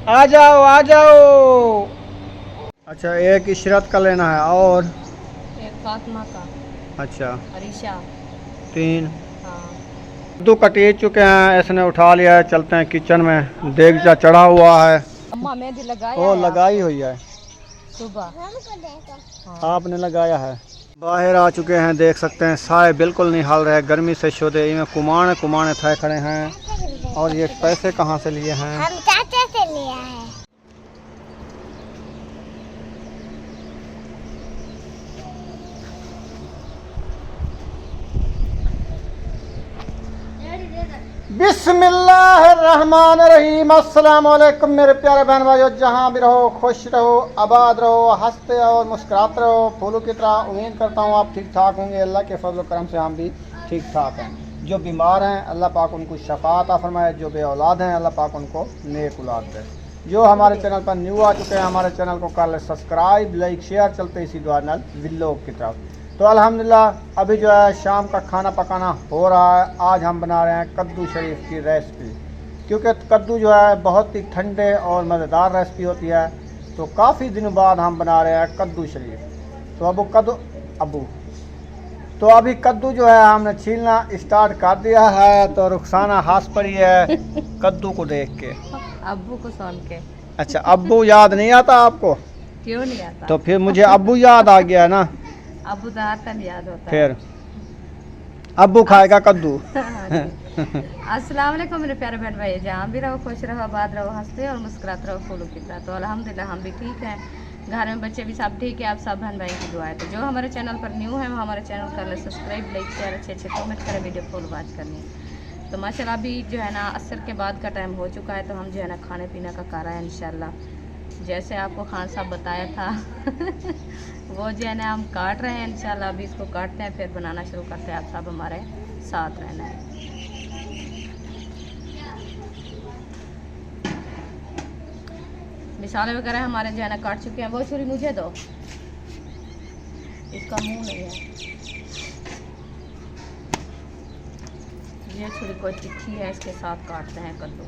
आ जाओ आ जाओ। अच्छा, एक इशरत का लेना है और एक फातिमा का। अच्छा अरीशा। 3। हाँ। कद्दू कटीज चुके हैं, इसने उठा लिया है। चलते हैं किचन में, देगचा चढ़ा हुआ है। अम्मा मेहंदी लगाया ओ है लगाई आपको हुई है, सुबह। हाँ। आपने लगाया है। बाहर आ चुके हैं, देख सकते हैं साए बिल्कुल नहीं हल रहे, गर्मी से शुद्ध में कुमाने कुमाने थे खड़े हैं। और ये पैसे कहाँ से लिए हैं? हम चाचा से लिया है। बिस्मिल्लाहिर्रहमानिर्रहीम। अस्सलाम वालेकुम मेरे प्यारे बहन भाइयों, जहाँ भी रहो खुश रहो, आबाद रहो, हंसते और मुस्कुराते रहो फूलों की तरह। उम्मीद करता हूँ आप ठीक ठाक होंगे। अल्लाह के फजल करम से हम भी ठीक ठाक हैं। जो बीमार हैं अल्लाह पाक उनको शफा अता फरमाए, जो बे औलाद हैं अल्लाह पाक उनको नेक औलाद दे। जो हमारे चैनल पर न्यू आ चुके हैं, हमारे चैनल को कर ले सब्सक्राइब, लाइक, शेयर। चलते इसी दुआ नाल विलोग की तरफ। तो अल्हम्दुलिल्लाह अभी जो है शाम का खाना पकाना हो रहा है। आज हम बना रहे हैं कद्दू शरीफ की रेसिपी, क्योंकि कद्दू जो है बहुत ही ठंडे और मज़ेदार रेसिपी होती है। तो काफ़ी दिनों बाद हम बना रहे हैं कद्दू शरीफ। तो तो अभी कद्दू जो है हमने छीलना स्टार्ट कर दिया है। तो रुखसाना हंस पड़ी है कद्दू को देख के। अब्बू को सुन के। अच्छा, अब्बू याद नहीं आता आपको? क्यों नहीं आता? तो फिर मुझे अब्बू याद आ गया ना। अब्बू तो हर टाइम याद होता है। फिर अब्बू खाएगा कद्दू। अस्सलाम वालेकुम मेरे प्यारे बहन भाई, जहाँ भी रहो खुश रहो, आबाद रहो, हंसते और मुस्कुराते रहो फूलों की तरह। तो अल्हम्दुलिल्लाह हम भी ठीक हैं, घर में बच्चे भी सब ठीक है। आप सब बहन भाई की दुआ है। तो जो हमारे चैनल पर न्यू है वो हमारे चैनल कर ले सब्सक्राइब, लाइक, शेयर, अच्छे अच्छे कमेंट करें, वीडियो फुल वॉच करनी है। तो माशाल्लाह अभी जो है ना असर के बाद का टाइम हो चुका है, तो हम जो है ना खाने पीने का कर रहे हैं इंशाल्लाह। जैसे आपको खान साहब बताया था वो जो है ना हम काट रहे हैं इंशाल्लाह। अभी इसको काटते हैं फिर बनाना शुरू करते हैं। आप सब हमारे साथ रहना है। मिसाले वगैरह हमारे जो है ना काट चुके हैं। वो छुरी मुझे दो, इसका मुंह नहीं है। ये छुरी कोई तिखी है, इसके साथ काटते हैं कद्दू।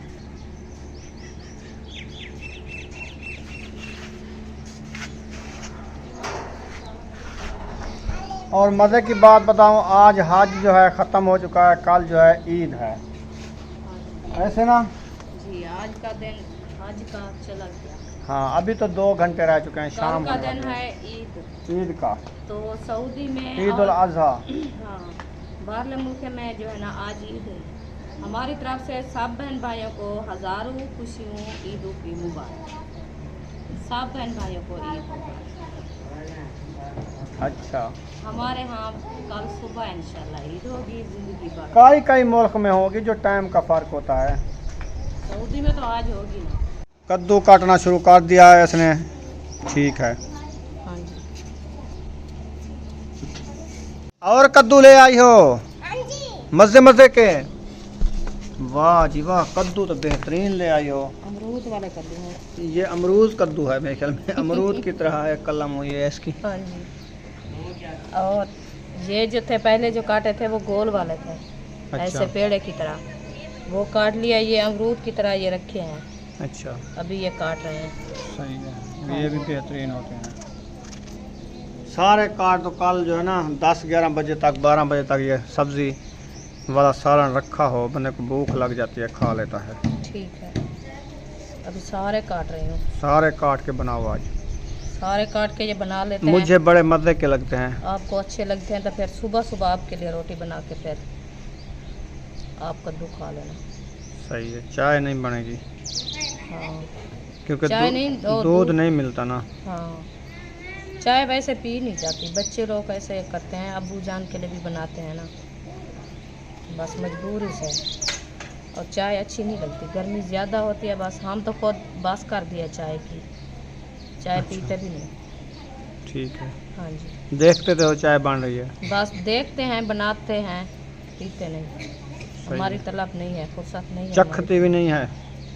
और मज़े की बात बताऊं, आज हज जो है ख़त्म हो चुका है, कल जो है ईद है, ऐसे ना जी। आज का दिन आज का चला गया। हाँ, अभी तो 2 घंटे रह चुके हैं, शाम कल का होने दिन वाली है ईद का। तो सऊदी में ईद उल अज़हा। हाँ, बाहरले मुल्क में जो है ना आज ईद है। हमारी तरफ से सब बहन भाइयों को हज़ारों खुशियों ईदों की मुबारक। सब बहन भाइयों को ईद मुबारक। अच्छा, हमारे यहाँ कल सुबह इंशाल्लाह ईद होगी। ज़िंदगी भर कई कई मुल्क में होगी, जो टाइम का फ़र्क होता है। सऊदी में तो आज होगी ना। कद्दू काटना शुरू कर दिया है इसने, ठीक है। हाँ जी। और कद्दू ले आई हो मज़े मज़े के? वाह जी वाह, कद्दू तो बेहतरीन ले आई हो। अमरूद वाले कद्दू हैं ये अमरूद कद्दू है मेरे ख्याल में, अमरूद की तरह है, कलम हुई है इसकी। हाँ जी। और ये जो थे पहले जो काटे थे वो गोल वाले थे। अच्छा। ऐसे पेड़े की तरह वो काट लिया। ये अमरूद की तरह ये रखे हैं। अच्छा, अभी ये काट रहे हैं। सही है, ये भी बेहतरीन होते हैं सारे काट। तो कल जो है ना 10-11 बजे तक, 12 बजे तक ये सब्ज़ी वाला सालन रखा हो, बंदे को भूख लग जाती है, खा लेता है। ठीक है, अभी सारे काट रही हूँ। सारे काट के बनाओ आज। सारे काट के ये बना लेते हैं। मुझे बड़े मज़े के लगते हैं। आपको अच्छे लगते हैं तो फिर सुबह सुबह आपके लिए रोटी बना के फिर आप कद्दू खा लेना। सही है, चाय नहीं बनेगी हाँ, क्योंकि चाय नहीं, दूध नहीं मिलता ना। हाँ, चाय वैसे पी नहीं जाती, बच्चे लोग ऐसे करते हैं। अब्बू जान के लिए भी बनाते हैं ना, बस मजबूरी से। और चाय अच्छी नहीं लगती, गर्मी ज़्यादा होती है। बस हम तो खुद बस कर दिया चाय की, चाय अच्छा। पीते भी नहीं। ठीक है, हाँ जी। देखते थे वो चाय बन रही है, बस देखते हैं, बनाते हैं, पीते नहीं। हमारी है। तलब नहीं है, फुर्सत नहीं है। चखती भी नहीं है।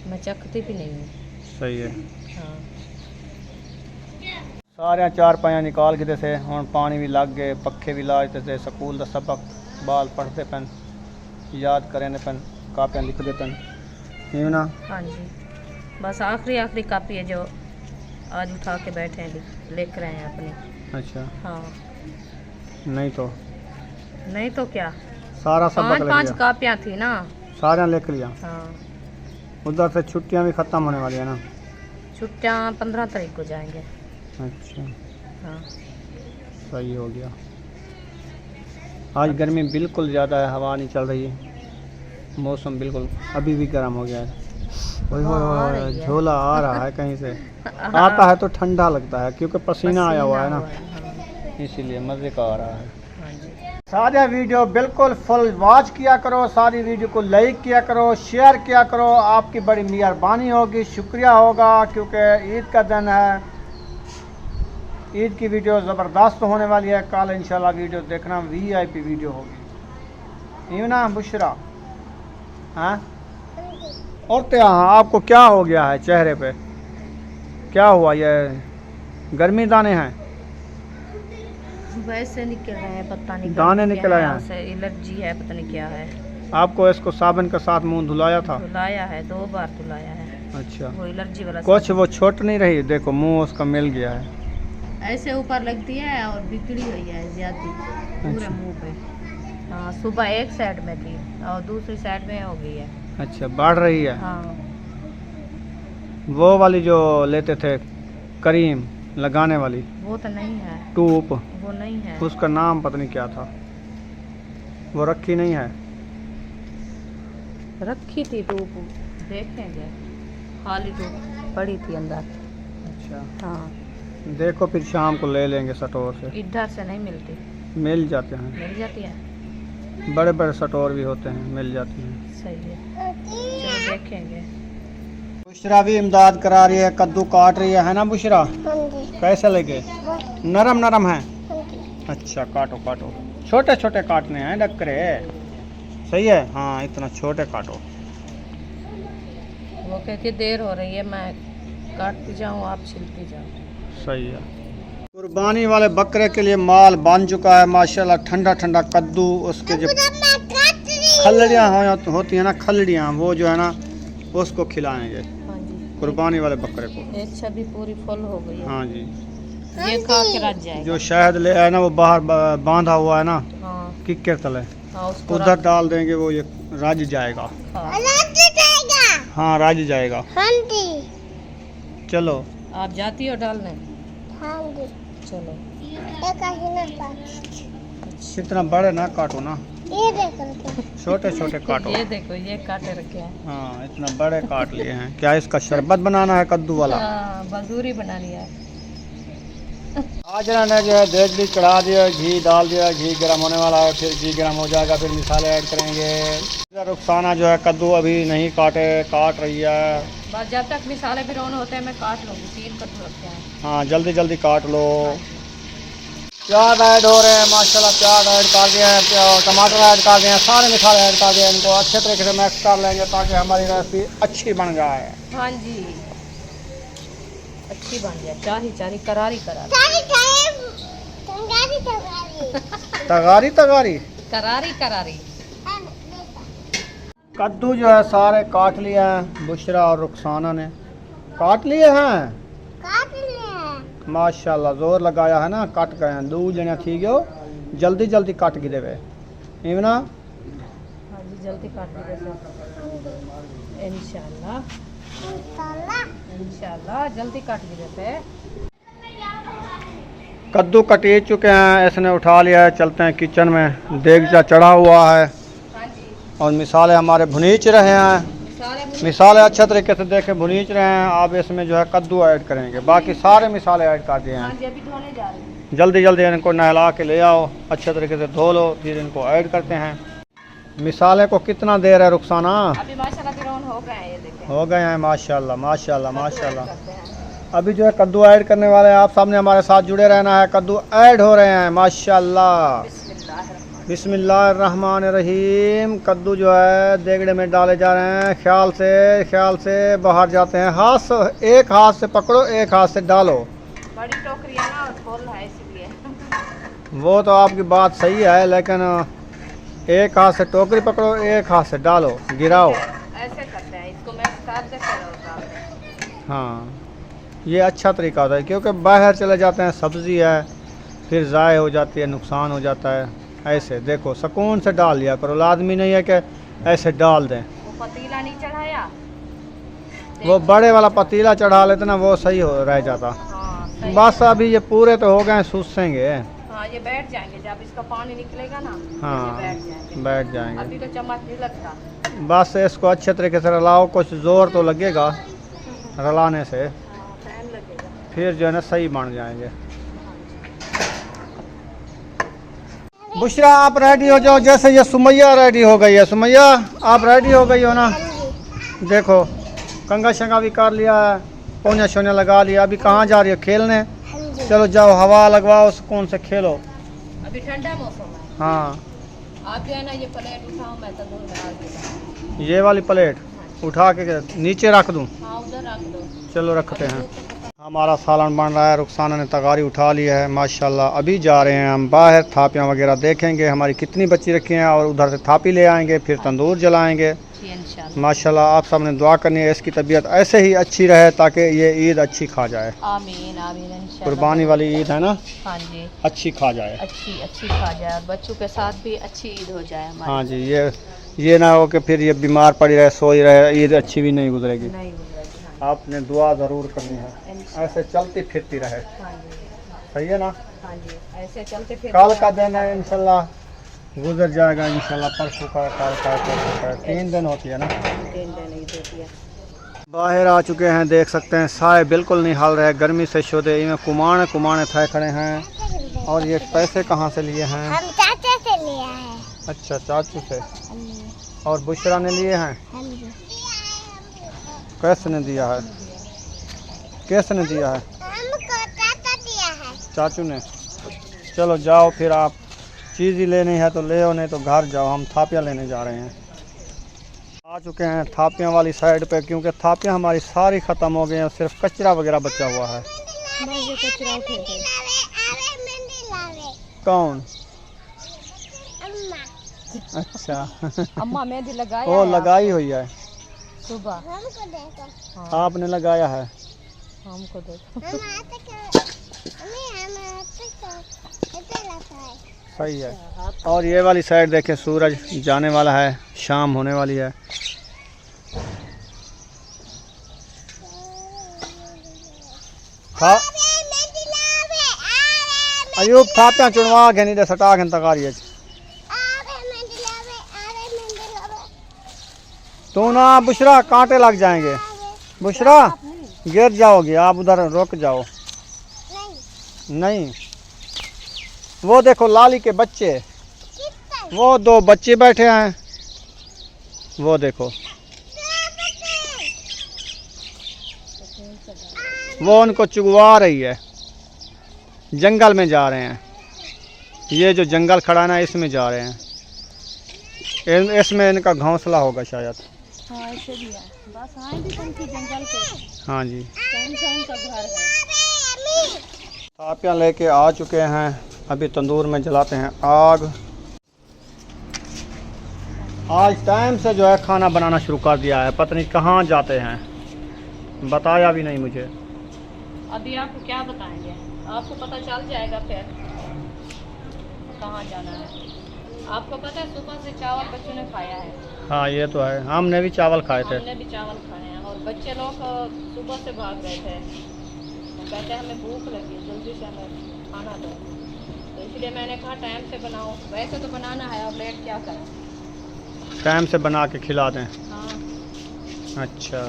मैं चखती भी नहीं हूँ। सही है। हाँ। सारे 4 निकाल के थे, हम पानी भी लग गए, पखे भी ला देते थे, स्कूल का सबक बाल पढ़ते पन, याद करें पन, कापियाँ लिखते पन, ना। हाँ जी। बस आखिरी आखिरी कापी है जो आज उठा के बैठे हैं, लिख रहे हैं अपनी। अच्छा, हाँ नहीं तो क्या, सारा सबक लिख 5 लिया, कापियाँ थी ना। सारा लिख लिया। हाँ, उधर से छुट्टियां भी ख़त्म होने वाली है ना? छुट्टियाँ 15 तारीख को जाएंगे। अच्छा, हाँ सही हो गया। आज गर्मी बिल्कुल ज़्यादा है, हवा नहीं चल रही है, मौसम बिल्कुल अभी भी गर्म हो गया है। ओए होए आ होए, रही है। झोला आ रहा है कहीं से। आता है तो ठंडा लगता है क्योंकि पसीना आया हुआ है ना, हाँ। इसीलिए मज़े का आ रहा है। हाँ जी। सारे वीडियो बिल्कुल फुल वॉच किया करो, सारी वीडियो को लाइक किया करो, शेयर किया करो, आपकी बड़ी मेहरबानी होगी, शुक्रिया होगा, क्योंकि ईद का दिन है। ईद की वीडियो ज़बरदस्त होने वाली है। कल इंशाल्लाह वीडियो देखना, VIP वीडियो होगी, यूँ ना बुशरा? हाँ, और क्या, आपको क्या हो गया है चेहरे पे? क्या हुआ, ये गर्मी दाने हैं? वैसे निकल रहे हैं, पता नहीं दाने क्या निकल आए है, हैं? उसे एलर्जी है, पता नहीं क्या है। आपको इसको साबुन के साथ मुंह धुलाया था? धुलाया है, 2 बार धुलाया है। अच्छा, वो एलर्जी वाला कुछ वो छोट नहीं रही? देखो मुंह उसका मिल गया है। ऐसे ऊपर लगती है और बिगड़ी हुई है ज्यादा पूरे अच्छा। मुंह पे। हाँ, सुबह एक साइड में थी और दूसरी साइड में हो गई है। अच्छा, बढ़ रही है। हाँ, वो वाली जो लेते थे क्रीम लगाने वाली वो तो नहीं है, टूप, वो नहीं है। उसका नाम पता नहीं क्या था, वो रखी नहीं है? रखी थी टूप, देखेंगे, खाली टूप पड़ी थी अंदर। अच्छा, हाँ, देखो फिर शाम को ले लेंगे स्टोर से। इधर से नहीं मिलती, मिल जाते हैं, मिल जाती है। बड़े बड़े स्टोर भी होते हैं, मिल जाती हैं। सही है, चलो देखेंगे। बुशरा भी इमदाद करा रही है, कद्दू काट रही है ना बुशरा? कैसे लगे? नरम नरम है? अच्छा, काटो काटो, छोटे छोटे काटने हैं डक्करे। सही है, हाँ इतना छोटे काटो। वो कहती है देर हो रही है, मैं काटती जाऊँ, आप छिलती जाओ। सही है। कुर्बानी वाले बकरे के लिए माल बन चुका है माशाल्लाह, ठंडा ठंडा कद्दू, उसके जो खलड़ियाँ होती हैं ना, खलड़ियाँ, वो जो है ना उसको खिलाएंगे हाँ जी, कुर्बानी वाले बकरे को। एक छवि पूरी फुल हो गई है। हाँ जी, ये खा के रच जाएगा। जो शहद ले आए ना वो बाहर बांधा हुआ है ना हाँ, किक्कर तले, हाँ, उसको उधर डाल देंगे, वो ये रज जाएगा। हाँ, रज जाएगा। चलो, आप जाती हो डालने? चलो। इतना बड़े ना काटो ना, छोटे छोटे काटो। ये देखो, ये काटे रखे हैं। हाँ, इतना बड़े काट लिए हैं। क्या इसका शरबत बनाना है कद्दू वाला? हाँ, बजूरी बनानी है। आज ने जो है देगली चढ़ा दिया, घी डाल दिया, घी गर्म होने वाला है, फिर घी गर्म हो जाएगा, फिर मसाले ऐड करेंगे। रुखसाना जो है कद्दू अभी नहीं काट रही है। बस जब तक मसाले भी रोन होते हैं मैं काट लूँगी, 3 कद्दू रखे हैं। हाँ, जल्दी जल्दी काट लो। प्याज ऐड हो रहे हैं माशाल्लाह, प्याज ऐड कर दिए हैं और टमाटर ऐड कर दिए हैं, सारे मसाले ऐड कर दिए हैं। इनको अच्छे तरीके से मिक्स कर लेंगे ताकि हमारी रेसिपी अच्छी बन जाए। हाँ जी, अच्छी बन जाए, चारी चारी करारी करारी तगारी तगारी करारी करारी। कद्दू जो है सारे काट लिए हैं, बुशरा और रुखसाना ने काट लिए हैं माशाल्लाह, जोर लगाया है ना, कट गए हैं। 2 जने थी गयो, जल्दी जल्दी कट गिरे वे इवना। हाँ जी, जल्दी काट दीजिए इंशाल्लाह, इंशाल्लाह जल्दी काट दीजिए। कद्दू कटे चुके हैं, इसने उठा लिया है। चलते हैं किचन में, देगचा चढ़ा हुआ है हाँ जी, और मिसाले हमारे भुनीच रहे हैं। मिसाले अच्छे तरीके से देखे भुनीच रहे हैं। अब इसमें जो है कद्दू ऐड करेंगे, बाकी सारे मिसाले ऐड कर दिए हाँ हैं। जी, अभी धोने जा रहे हैं। जल्दी जल्दी इनको नहला के ले आओ, अच्छे तरीके से धो लो, फिर इनको ऐड करते हैं। मिसाले को कितना देर है रुखसाना? अभी माशाल्लाह भी रोन हो गए हैं, ये देखें, हो गए हैं माशाल्लाह माशाल्लाह माशाल्लाह। करते हैं। अभी जो है कद्दू ऐड करने वाले हैं, आप सामने हमारे साथ जुड़े रहना है। कद्दू ऐड हो रहे हैं माशाल्लाह। बिस्मिल्लाहिर्रहमानिर्रहीम। कद्दू जो है देगड़े में डाले जा रहे हैं, ख्याल से बाहर जाते हैं। एक हाथ से पकड़ो, एक हाथ से डालो। बड़ी टोकरी है ना, खोल है इसलिए। वो तो आपकी बात सही है, लेकिन एक हाथ से टोकरी पकड़ो, एक हाथ से डालो, गिराओ। ऐसे करते हैं इसको, मैं डालते फिर डालते हैं। हाँ, ये अच्छा तरीका होता है, क्योंकि बाहर चले जाते हैं, सब्ज़ी है फिर ज़ाय हो जाती है, नुकसान हो जाता है। ऐसे देखो सुकून से डाल लिया करो, लाजमी नहीं है कि ऐसे डाल दें। वो पतीला नहीं चढ़ाया, वो बड़े वाला पतीला चढ़ा लेते ना, वो सही हो रह जाता। हाँ सही बस अभी ये पूरे तो हो गए, सूसेंगे। हाँ ये बैठ जाएंगे, जब इसका पानी निकलेगा ना हाँ, ये बैठ जाएंगे। बैठ जाएंगे। अभी तो चम्मच नहीं लगता। बस इसको अच्छे तरीके से रलाओ, कुछ ज़ोर तो लगेगा रलाने से, हाँ टाइम लगेगा। फिर जो है ना सही बन जाएंगे। बुशरा आप रेडी हो जाओ, जैसे ये सुमैया रेडी हो गई है। सुमैया आप रेडी हो गई हो ना? देखो कंगा शंगा भी कर लिया है, पौनिया शोनिया लगा लिया। अभी कहाँ जा रही हो? खेलने? चलो जाओ, हवा लगवाओ, सुकून से खेलो। अभी ठंडा मौसम है। हाँ, आप जो है ना ये प्लेट उठाओ, मैं तंदूर में डाल दूँगा। ये वाली प्लेट उठा के नीचे रख दूँ? हाँ उधर रख दो। चलो रखते हैं। हमारा सालन बन रहा है, रुखसाना ने तगारी उठा ली है माशाल्लाह। अभी जा रहे हैं हम बाहर, थापियाँ वगैरह देखेंगे हमारी कितनी बच्ची रखी हैं, और उधर से थापी ले आएंगे, फिर तंदूर जलाएंगे इंशाल्लाह। माशाल्लाह। आप सबने दुआ करनी है इसकी तबीयत ऐसे ही अच्छी रहे, ताकि ये ईद अच्छी खा जाए। आमीन आमीन इंशाल्लाह। कुर्बानी वाली ईद है ना, हाँ जी, अच्छी खा जाए। अच्छी खा जाए, और बच्चों के साथ भी अच्छी ईद हो जाए हमारी। हाँ जी, ये ना हो कि फिर ये बीमार पड़ी रहे, सोई रहे, ईद अच्छी भी नहीं गुजरेगी। नहीं गुजरेगी। हाँ आपने दुआ ज़रूर करनी है, ऐसे चलती फिरती रहे। हाँ जी, सही है ना? हाँ जी, ऐसे चलते फिर कल का दिन है इंशाल्लाह, गुजर जाएगा इंशाल्लाह। परसों का, कल का, परसों का, 3 दिन होती है ना। 3 दिन ईद होती है। बाहर आ चुके हैं, देख सकते हैं साए बिल्कुल नहीं हाल रहे, गर्मी से शोधे इनमें कुमाने कुमाने थे खड़े हैं। और ये पैसे कहाँ से लिए हैं? हम चाचा से लिया है। अच्छा, चाचू से। और बुशरा ने लिए हैं? कैसे ने दिया है? कैसे ने दिया है? हमको चाचा दिया है। चाचू ने। चलो जाओ, फिर आप चीज़ ही लेनी है तो ले आओ, नहीं तो घर जाओ। हम थापियाँ लेने जा रहे हैं। आ चुके हैं थापियाँ वाली साइड पे, क्योंकि थापियाँ हमारी सारी ख़त्म हो गई हैं, सिर्फ कचरा वगैरह बचा हुआ है। कचरा उठे थे। कौन? अम्मा। अच्छा अम्मा मेहंदी लगाया वो है लगाई हुई है, सुबह। हमको देखो। हाँ, आपने लगाया है। हमको देखो। हम आते क्यों? हम आते क्यों? इधर आता है। सही है। और ये वाली साइड देखें, सूरज जाने वाला है, शाम होने वाली है। अयूब थापियाँ चुनवा के नहीं दे सटा के तकारी है। तू ना बुशरा, कांटे लग जाएंगे। बुशरा गिर जाओगे, आप उधर रुक जाओ। नहीं, वो देखो लाली के बच्चे, वो 2 बच्चे बैठे हैं, वो देखो, वो उनको चुगवा रही है। जंगल में जा रहे हैं, ये जो जंगल खड़ा है ना, इसमें जा रहे हैं। इसमें इनका घोंसला होगा शायद। हाँ ऐसे भी है, बस आएंगे कौन-सी जंगल पे। हाँ जी, कौन सा उनका घर है। थापियाँ लेके आ चुके हैं, अभी तंदूर में जलाते हैं आग। आज टाइम से जो है खाना बनाना शुरू कर दिया है, पता नहीं कहाँ जाते हैं, बताया भी नहीं मुझे। अभी आपको क्या बताएंगे, आपको पता चल जाएगा फिर कहाँ जाना है। आपको पता है सुबह से चावल बच्चों ने खाया है। हाँ ये तो है, हमने भी चावल खाए थे। हमने भी चावल खाए हैं, और बच्चे लोग सुबह से भाग रहे थे, वो कहते हैं हमें भूख लगी, जल्दी से हमें खाना दो। तो इसलिए मैंने कहा टाइम से बनाओ। वैसे तो बनाना है, और लेट क्या करें, टाइम से बना के खिला दें। हाँ अच्छा,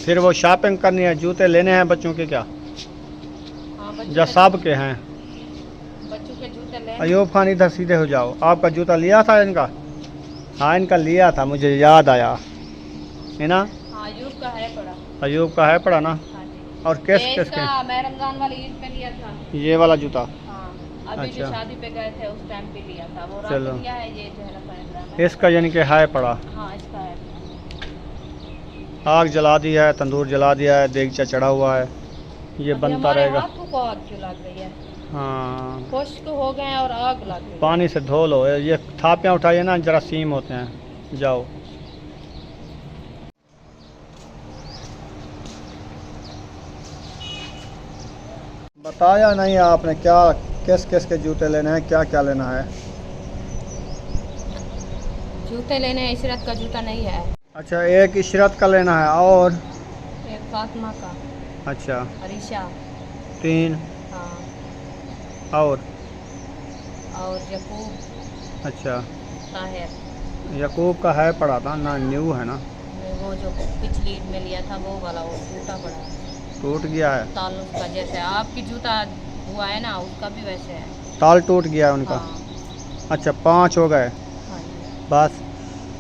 फिर वो शॉपिंग करनी है, जूते लेने हैं बच्चों के क्या? हाँ बच्चों जो सब के हैं। बच्चों के जूते ले। अयूब खान इधर सीधे हो जाओ। आपका जूता लिया था इनका? हाँ इनका लिया था, मुझे याद आया है ना। हाँ अयूब का है पड़ा। अयूब का है पड़ा ना। हाँ जी। और किस ये किस के? इसका मैं रमजान वाली ईद पे लिया था। ये वाला जूता। हाँ अभी जो अच्छा। शादी पे गए थे उस टाइम पे लिया था, वो रात चलो। को लिया है। ये जो है ना पैंतरा इसका यानी कि है पड़ा। हाँ इसका है। आग जला दी है, तंदूर जला दिया है, देगचा चढ़ा हुआ है, ये अभी बनता हमारे रहेगा। हाथों को आग क्यों लग गई है, हाँ, खुश्क हो गए हैं और आग लग गई है। पानी से धो लो। ये थापियाँ उठाइए ना, जरा सीम होते हैं। जाओ। बताया नहीं आपने, क्या किस किस के जूते लेने हैं, क्या क्या लेना है? जूते लेने हैं, इशरत का जूता नहीं है, अच्छा, एक इशरत का लेना है और एक फातिमा का, अच्छा अरीशा, 3 हाँ, और यकूब, अच्छा ताहिर। यकूब का है पड़ा था ना, न्यू है ना? वो जो पिछली ईद में लिया था वो वाला, वो टूटा पड़ा है, टूट गया है? ताल उसका जैसे आपकी जूता हुआ है ना, उसका भी वैसे है। ताल टूट गया है उनका? हाँ, अच्छा 5 हो गए हाँ जी, बस?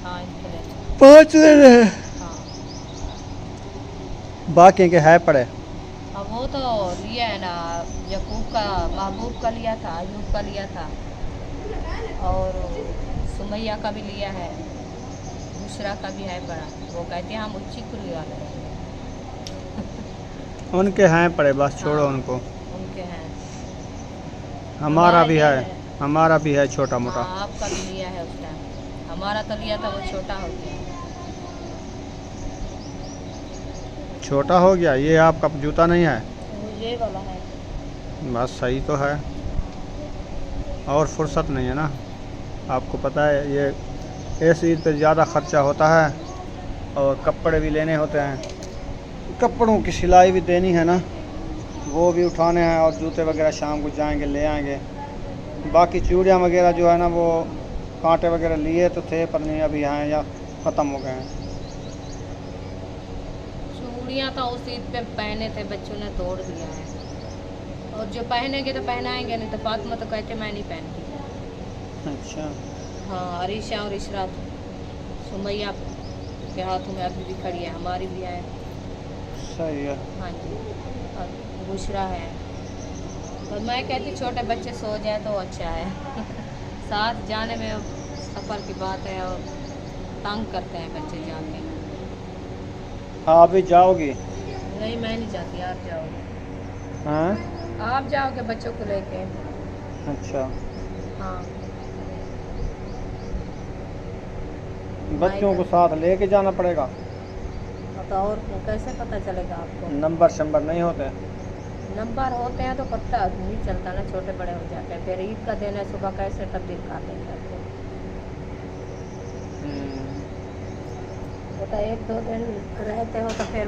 हाँ इसके लिए, 5 लेने हैं, हाँ। बाकी के है पड़े? अब वो तो लिया है ना, यकूब का, महबूब का लिया था, अयूब का लिया था, और सुमैया का भी लिया है, बुशरा का भी है बड़ा। वो कहते हैं हम उच्ची कुली वाले हैं। उनके हैं पड़े, बस छोड़ो हाँ, उनको। उनके हैं। हमारा भी ये है, हमारा भी है छोटा मोटा। हाँ, आपका भी लिया है उस टाइम, हमारा तो लिया था वो छोटा हो गया। छोटा हो गया, ये आपका जूता नहीं है? वो ये वाला है। बस सही तो है, और फुर्सत नहीं है ना, आपको पता है ये इस ईद पे ज़्यादा ख़र्चा होता है, और कपड़े भी लेने होते हैं, कपड़ों की सिलाई भी देनी है ना, वो भी उठाने हैं, और जूते वगैरह शाम को जाएंगे ले आएंगे। बाकी चूड़ियाँ वगैरह जो है ना, वो कांटे वगैरह लिए तो थे पर नहीं अभी हैं या ख़त्म हो गए हैं। चूड़ियाँ तो उस ईद पे पहने थे, बच्चों ने तोड़ दिया है, और जो पहनेंगे तो पहनाएंगे, नहीं तो फातिमा तो कहते मैं नहीं पहनती। अच्छा, हाँ, अरीशा और इशरात, सुमैया के हाथों में अभी भी खड़ी है, हमारी भी है। सही है। हाँ जी, और बुशरा है। और मैं कहती छोटे बच्चे सो जाए तो अच्छा है। साथ जाने में सफ़र की बात है, और तंग करते हैं बच्चे जाके। आप भी जाओगी? नहीं, मैं नहीं जाती, आप जाओगे। हैं? आप जाओगे बच्चों को लेके? अच्छा, हाँ, बच्चों को साथ लेके जाना पड़ेगा? तो और कैसे पता चलेगा आपको? नंबर शंबर नहीं होते? नंबर होते हैं तो पता नहीं चलता ना, छोटे बड़े हो जाते हैं। फिर ईद का दिन है, सुबह कैसे तब्दील कर देंगे आपको? वो तो 1-2 दिन रहते हो तो फिर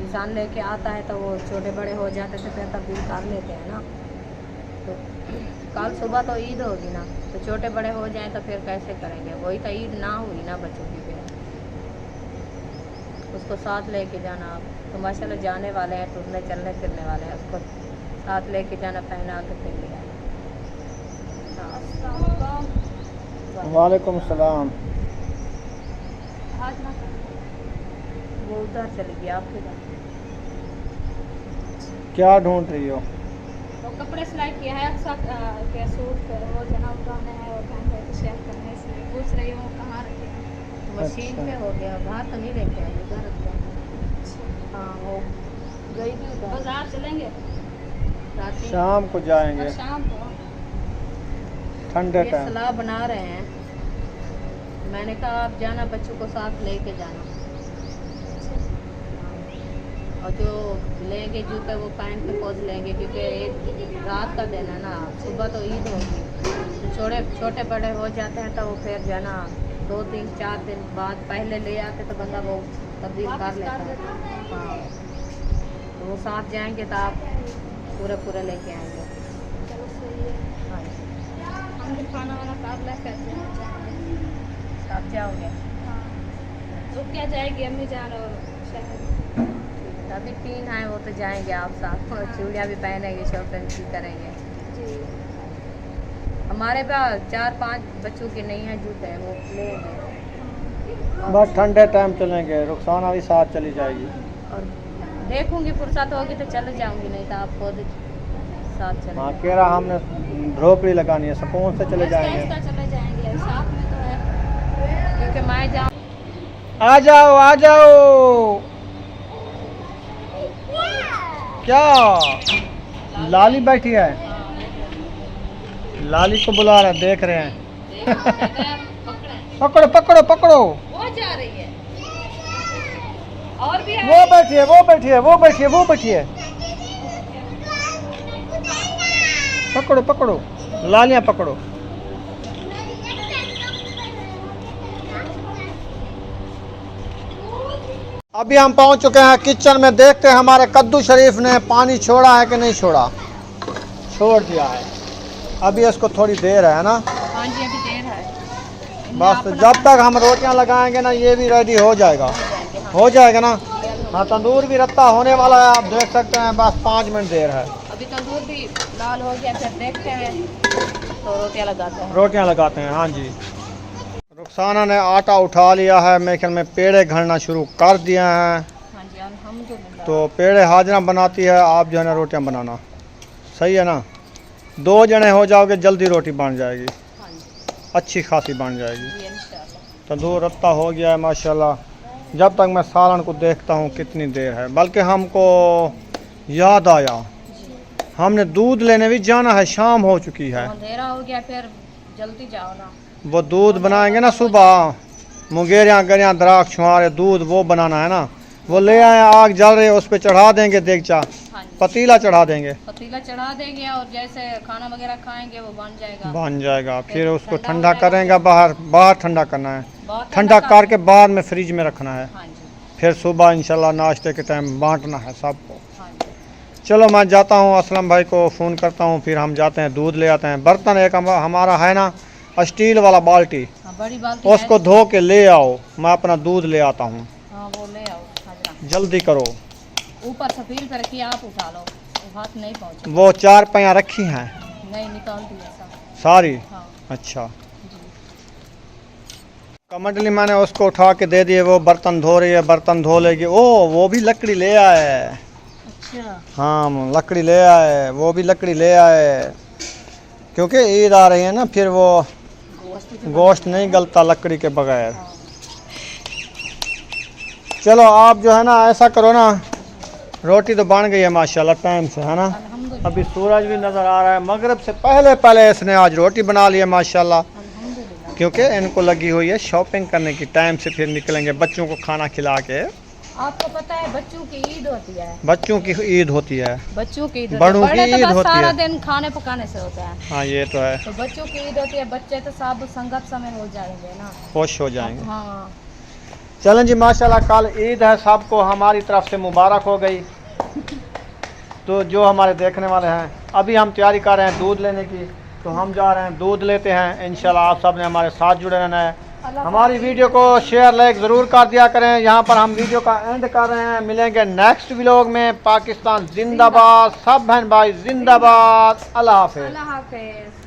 इंसान लेके आता है, तो वो छोटे बड़े हो जाते तो फिर तब्दील कर लेते हैं ना। तो कल सुबह तो ईद होगी ना, तो छोटे बड़े हो जाएं तो फिर कैसे करेंगे? वही तो ईद ना हुई ना बच्चों की, फिर उसको साथ लेके जाना। आप तो माशाल्लाह जाने वाले हैं, टूरने चलने फिरने वाले हैं, उसको साथ लेके जाना, पहना के फिर ले आना। वालेकुम सलाम। आज ना वो उधर चली गई, आपके घर क्या ढूंढ रही हो? तो कपड़े सिलाई किया है, सब के सूट पर वो जना उठाने हैं और पहन के शेयर करने, इसलिए पूछ रही हूँ कहाँ रखे हैं। मशीन पे हो गया, बाहर तो नहीं लेके आई, उधर रख दिया। हाँ, वो गई भी उधर। बाजार चलेंगे रात में? शाम को जाएंगे, शाम को ठंडे ये टाइम। सलाह बना रहे हैं, मैंने कहा आप जाना, बच्चों को साथ लेके जाना, और जो लेंगे जूते वो पहन के पहुँच लेंगे, क्योंकि एक रात का दिन है ना, सुबह तो ईद होगी, तो छोटे बड़े हो जाते हैं तो वो फिर जो है ना 2-3-4 दिन बाद पहले ले आते तो बंदा वो तब्दील कर लेता है। हाँ, तो वो साथ जाएंगे तो आप पूरे लेके आएंगे। चलो सही है। हाँ जी, हम भी खाना वाना कर ले, कैसे आप जाओगे? हाँ, रुक क्या जाएगी अम्मी जान और शहर। अभी 3 हैं, वो तो जाएंगे आप साथ, और चूड़ियाँ भी पहनेंगे, शॉपिंग भी करेंगे। जी, हमारे पास 4-5 बच्चों के नहीं हैं जूते, वो लेंगे। बस ठंडे टाइम चलेंगे, रुखसाना भी साथ चली जाएगी। और देखूंगी फुर्सत होगी तो चले जाऊंगी, नहीं तो आप खुद साथ चले हाँ, जाएं। कह रहा हमने ड्रॉपरी लगानी है, सुकून से चले जाएंगे। चले जाएंगे, साथ में तो है। क्योंकि मैं जाऊँ। आ जाओ आ जाओ। क्या लाली बैठी है? लाली को बुला रहे हैं, देख रहे हैं। पकड़ो पकड़ो पकड़ो। वो जा रही है, और भी वो बैठी है, वो बैठी है, वो बैठी है, वो बैठी है। पकड़ो पकड़ो, लालियाँ पकड़ो। अभी हम पहुंच चुके हैं किचन में। देखते हैं हमारे कद्दू शरीफ ने पानी छोड़ा है कि नहीं छोड़ा। छोड़ दिया है। अभी इसको थोड़ी देर है ना। हाँ जी, अभी देर है। बस जब तक हम रोटियां लगाएंगे ना ये भी रेडी हो जाएगा। हो जाएगा ना। हाँ, तंदूर भी रत्ता होने वाला है, आप देख सकते हैं। बस 5 मिनट देर है। अभी तंदूर भी लाल हो गया, फिर देखते हैं तो रोटियां लगाते हैं। रोटियां लगाते हैं। हाँ जी। रुखसाना ने आटा उठा लिया है, मेरे ख्याल में पेड़े घड़ना शुरू कर दिया है। हाँ जी, अल्हम्दुलिल्लाह। तो पेड़े हाजरा बनाती है, आप जो है ना रोटियां बनाना। सही है ना। 2 जने हो जाओगे जल्दी रोटी बन जाएगी, हाँ जी, अच्छी खासी बन जाएगी। जी इंशाल्लाह। तंदूर रत्ता हो गया है माशाल्लाह। जब तक मैं सालन को देखता हूँ कितनी देर है। बल्कि हमको याद आया, हमने दूध लेने भी जाना है, शाम हो चुकी है। अंधेरा हो गया, फिर जल्दी जाओ ना। वो दूध बनाएंगे ना सुबह, मुंगेरियाँ गरियाँ दराख छुआरे दूध वो बनाना है ना। वो ले आए, आग जल रही है, उस पर चढ़ा देंगे देगचा, हाँ जी, पतीला चढ़ा देंगे, पतीला चढ़ा देंगे और जैसे खाना वगैरह खाएंगे वो बन जाएगा। बन जाएगा। फिर उसको ठंडा ठंडा हो जाएगा। करेंगे, बाहर ठंडा करना है। बहुत ठंडा कर- करके बाद में फ्रिज में रखना है। हाँ जी, फिर सुबह इंशाल्लाह नाश्ते के टाइम बांटना है सबको। हाँ जी। चलो मैं जाता हूँ, असलम भाई को फ़ोन करता हूँ, फिर हम जाते हैं दूध ले आते हैं। बर्तन एक हमारा है ना स्टील वाला बाल्टी, हाँ, बड़ी बाल्टी उसको धो के ले आओ, मैं अपना दूध ले आता हूँ। हाँ, वो ले आओ हाजरा। जल्दी करो। ऊपर सफील पे रखिए, आप उठा लो, वो हाथ नहीं पहुँचे। वो 4 पैया रखी हैं नहीं, निकाल दिया सब। सारी। हाँ अच्छा, जी। कमंडली मैंने उसको उठा के दे दिए, वो बर्तन धो रही है, बर्तन धो लेगी। ओ वो भी लकड़ी ले आए। अच्छा, हाँ लकड़ी ले आए, वो भी लकड़ी ले आए, क्योंकि ईद आ रही है ना, फिर वो गोश्त नहीं गलता लकड़ी के बगैर। चलो आप जो है ना ऐसा करो ना, रोटी तो बन गई है माशाल्लाह टाइम से, है ना। अल्हम्दुलिल्लाह, अभी सूरज भी नज़र आ रहा है। मगरिब से पहले पहले इसने आज रोटी बना ली है माशाल्लाह, अल्हम्दुलिल्लाह। क्योंकि इनको लगी हुई है शॉपिंग करने की। टाइम से फिर निकलेंगे बच्चों को खाना खिला के। आपको पता है बच्चों की ईद होती है। बच्चों की ईद होती है, बच्चों की ईद होती बड़ों है। की बड़े तो ईद बस होती सारा है। दिन खाने पकाने से होता है। हाँ ये तो है, तो बच्चों की ईद होती है, बच्चे तो सब संगत समय हो जाएंगे ना। खुश हो जाएंगे। हाँ, चलें जी माशाल्लाह, कल ईद है, सबको हमारी तरफ से मुबारक हो गई। तो जो हमारे देखने वाले हैं, अभी हम तैयारी कर रहे हैं दूध लेने की, तो हम जा रहे हैं दूध लेते हैं। इंशाल्लाह आप सब ने हमारे साथ जुड़े रहना है। हमारी वीडियो को शेयर लाइक ज़रूर कर दिया करें। यहाँ पर हम वीडियो का एंड कर रहे हैं, मिलेंगे नेक्स्ट व्लॉग में। पाकिस्तान जिंदाबाद, सब बहन भाई जिंदाबाद। अल्लाह हाफिज़। अल्लाह हाफिज़।